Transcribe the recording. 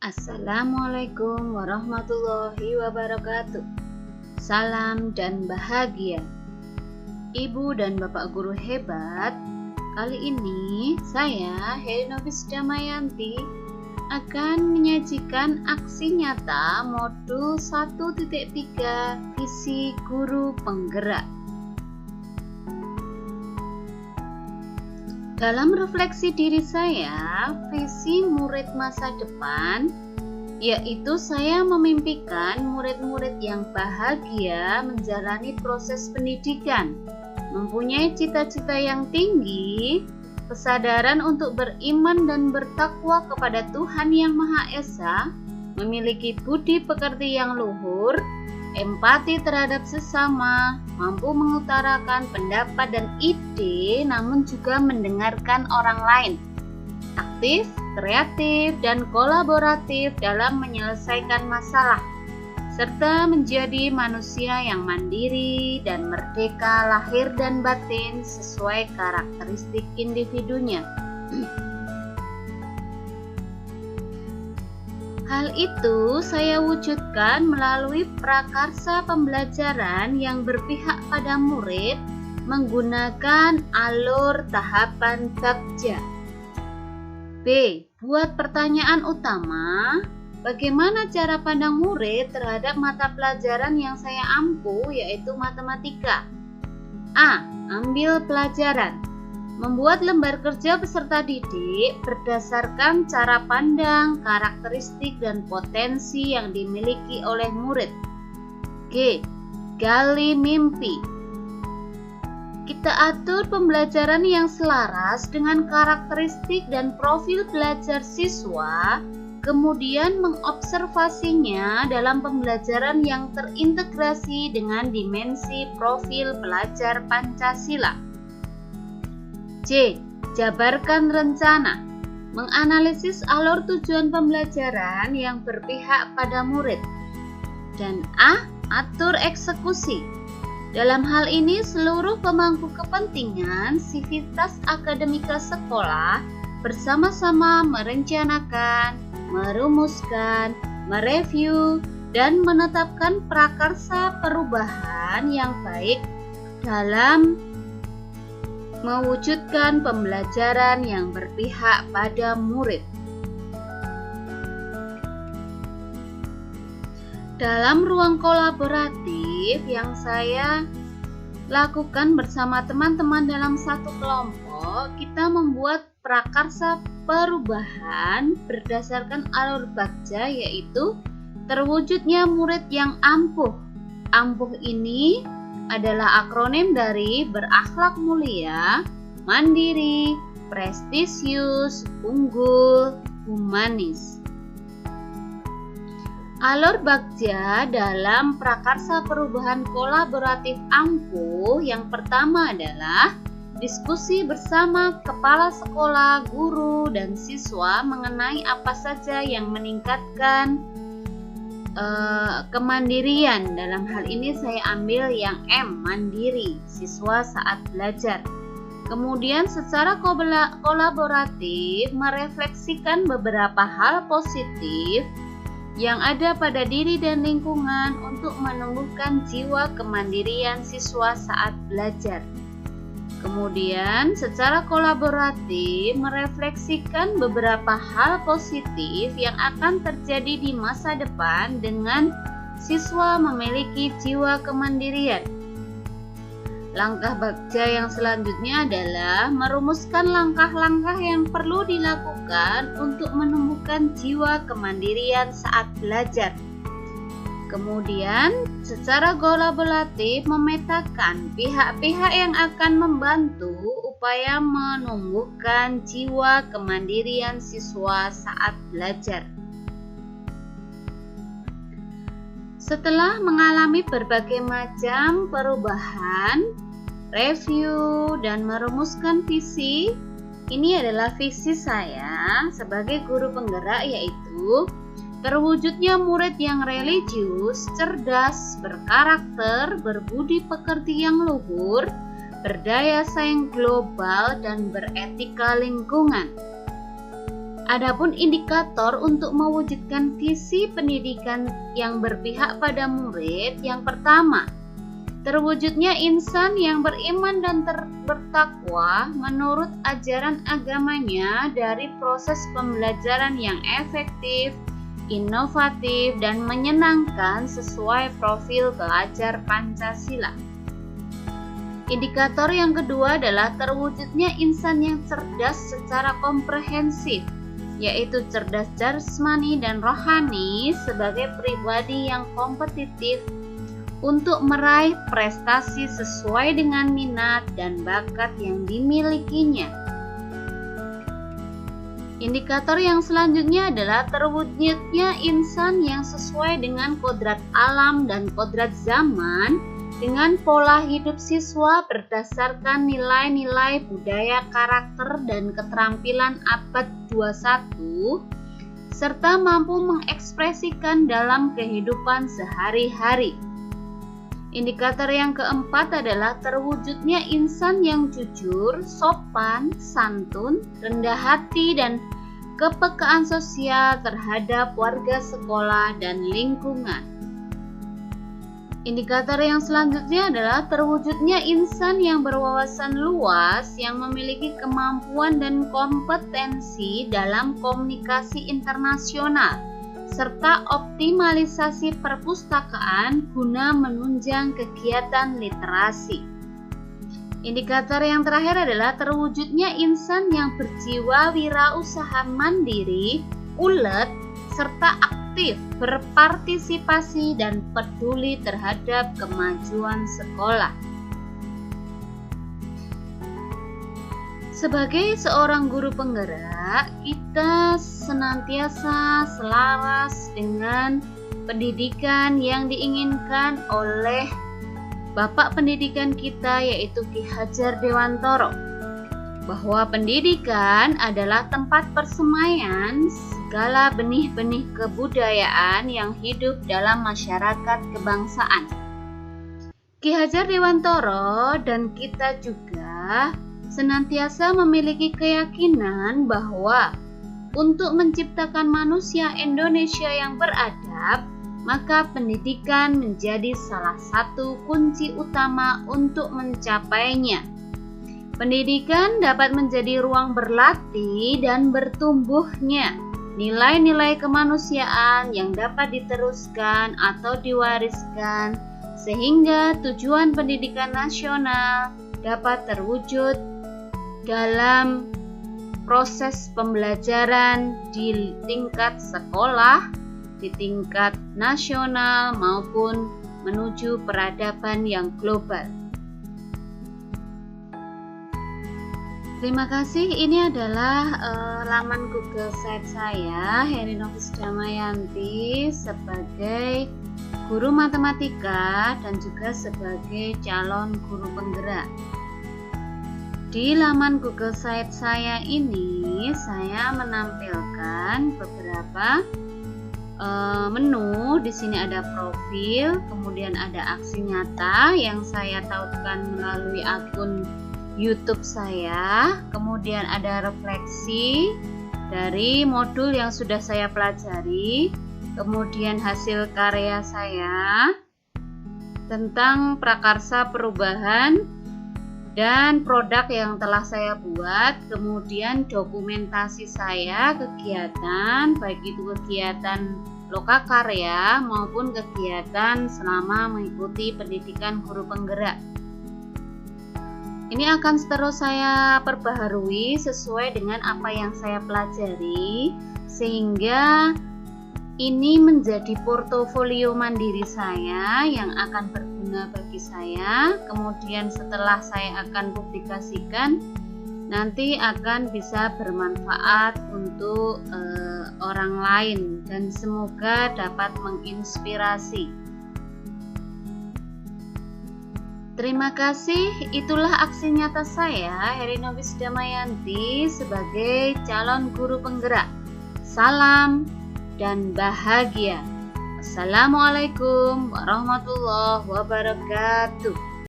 Assalamualaikum warahmatullahi wabarakatuh. Salam dan bahagia. Ibu dan Bapak guru hebat, kali ini saya, Heli Nofis Damayanti, akan menyajikan aksi nyata modul 1.3 visi guru penggerak. Dalam refleksi diri saya, visi murid masa depan, yaitu saya memimpikan murid-murid yang bahagia menjalani proses pendidikan, mempunyai cita-cita yang tinggi, kesadaran untuk beriman dan bertakwa kepada Tuhan Yang Maha Esa, memiliki budi pekerti yang luhur, empati terhadap sesama, mampu mengutarakan pendapat dan ide namun juga mendengarkan orang lain, aktif, kreatif, dan kolaboratif dalam menyelesaikan masalah, serta menjadi manusia yang mandiri dan merdeka lahir dan batin sesuai karakteristik individunya. Hal itu saya wujudkan melalui prakarsa pembelajaran yang berpihak pada murid menggunakan alur tahapan Bagja. B. Buat pertanyaan utama, bagaimana cara pandang murid terhadap mata pelajaran yang saya ampu, yaitu matematika? A. Ambil pelajaran. Membuat lembar kerja peserta didik berdasarkan cara pandang, karakteristik, dan potensi yang dimiliki oleh murid. G. Gali mimpi. Kita atur pembelajaran yang selaras dengan karakteristik dan profil belajar siswa, kemudian mengobservasinya dalam pembelajaran yang terintegrasi dengan dimensi profil pelajar Pancasila. C. Jabarkan rencana. Menganalisis alur tujuan pembelajaran yang berpihak pada murid. Dan A. Atur eksekusi. Dalam hal ini seluruh pemangku kepentingan sivitas akademika sekolah bersama-sama merencanakan, merumuskan, mereview, dan menetapkan prakarsa perubahan yang baik dalam mewujudkan pembelajaran yang berpihak pada murid. Dalam ruang kolaboratif yang saya lakukan bersama teman-teman dalam satu kelompok, kita membuat prakarsa perubahan berdasarkan alur Bagja, yaitu terwujudnya murid yang ampuh. Ampuh ini adalah akronim dari berakhlak mulia, mandiri, prestisius, unggul, humanis. Alur Bagja dalam prakarsa perubahan kolaboratif ampuh yang pertama adalah diskusi bersama kepala sekolah, guru, dan siswa mengenai apa saja yang meningkatkan kemandirian. Dalam hal ini saya ambil yang M, mandiri, siswa saat belajar. Kemudian secara kolaboratif merefleksikan beberapa hal positif yang ada pada diri dan lingkungan untuk menumbuhkan jiwa kemandirian siswa saat belajar. Kemudian secara kolaboratif merefleksikan beberapa hal positif yang akan terjadi di masa depan dengan siswa memiliki jiwa kemandirian. Langkah Bagja yang selanjutnya adalah merumuskan langkah-langkah yang perlu dilakukan untuk menumbuhkan jiwa kemandirian saat belajar. Kemudian, secara kolaboratif memetakan pihak-pihak yang akan membantu upaya menumbuhkan jiwa kemandirian siswa saat belajar. Setelah mengalami berbagai macam perubahan, review, dan merumuskan visi, ini adalah visi saya sebagai guru penggerak, yaitu terwujudnya murid yang religius, cerdas, berkarakter, berbudi pekerti yang luhur, berdaya saing global, dan beretika lingkungan. Adapun indikator untuk mewujudkan visi pendidikan yang berpihak pada murid, yang pertama, terwujudnya insan yang beriman dan bertakwa menurut ajaran agamanya dari proses pembelajaran yang efektif, inovatif, dan menyenangkan sesuai profil pelajar Pancasila. Indikator yang kedua adalah terwujudnya insan yang cerdas secara komprehensif, yaitu cerdas jasmani dan rohani sebagai pribadi yang kompetitif untuk meraih prestasi sesuai dengan minat dan bakat yang dimilikinya. Indikator yang selanjutnya adalah terwujudnya insan yang sesuai dengan kodrat alam dan kodrat zaman dengan pola hidup siswa berdasarkan nilai-nilai budaya, karakter, dan keterampilan abad 21 serta mampu mengekspresikan dalam kehidupan sehari-hari. Indikator yang keempat adalah terwujudnya insan yang jujur, sopan, santun, rendah hati, dan kepekaan sosial terhadap warga sekolah dan lingkungan. Indikator yang selanjutnya adalah terwujudnya insan yang berwawasan luas, yang memiliki kemampuan dan kompetensi dalam komunikasi internasional, serta optimalisasi perpustakaan guna menunjang kegiatan literasi. Indikator yang terakhir adalah terwujudnya insan yang berjiwa wirausaha mandiri, ulet, serta aktif, berpartisipasi, dan peduli terhadap kemajuan sekolah. Sebagai seorang guru penggerak, kita senantiasa selaras dengan pendidikan yang diinginkan oleh Bapak Pendidikan kita, yaitu Ki Hajar Dewantoro, bahwa pendidikan adalah tempat persemaian segala benih-benih kebudayaan yang hidup dalam masyarakat kebangsaan. Ki Hajar Dewantoro dan kita juga senantiasa memiliki keyakinan bahwa untuk menciptakan manusia Indonesia yang beradab, maka pendidikan menjadi salah satu kunci utama untuk mencapainya. Pendidikan dapat menjadi ruang berlatih dan bertumbuhnya nilai-nilai kemanusiaan yang dapat diteruskan atau diwariskan, sehingga tujuan pendidikan nasional dapat terwujud dalam proses pembelajaran di tingkat sekolah, di tingkat nasional, maupun menuju peradaban yang global. Terima kasih. Ini adalah laman Google Site saya, Heri Novis Damayanti, sebagai guru matematika dan juga sebagai calon guru penggerak. Di laman Google Site saya ini, saya menampilkan beberapa menu. Di sini ada profil, kemudian ada aksi nyata yang saya tautkan melalui akun YouTube saya, kemudian ada refleksi dari modul yang sudah saya pelajari, kemudian hasil karya saya tentang prakarsa perubahan dan produk yang telah saya buat, kemudian dokumentasi saya kegiatan, baik itu kegiatan lokakarya maupun kegiatan selama mengikuti pendidikan guru penggerak. Ini akan terus saya perbaharui sesuai dengan apa yang saya pelajari, sehingga ini menjadi portofolio mandiri saya yang akan berguna bagi saya. Kemudian setelah saya akan publikasikan, nanti akan bisa bermanfaat untuk orang lain dan semoga dapat menginspirasi. Terima kasih. Itulah aksi nyata saya, Heri Novis Damayanti, sebagai calon guru penggerak. Salam dan bahagia. Assalamualaikum warahmatullahi wabarakatuh.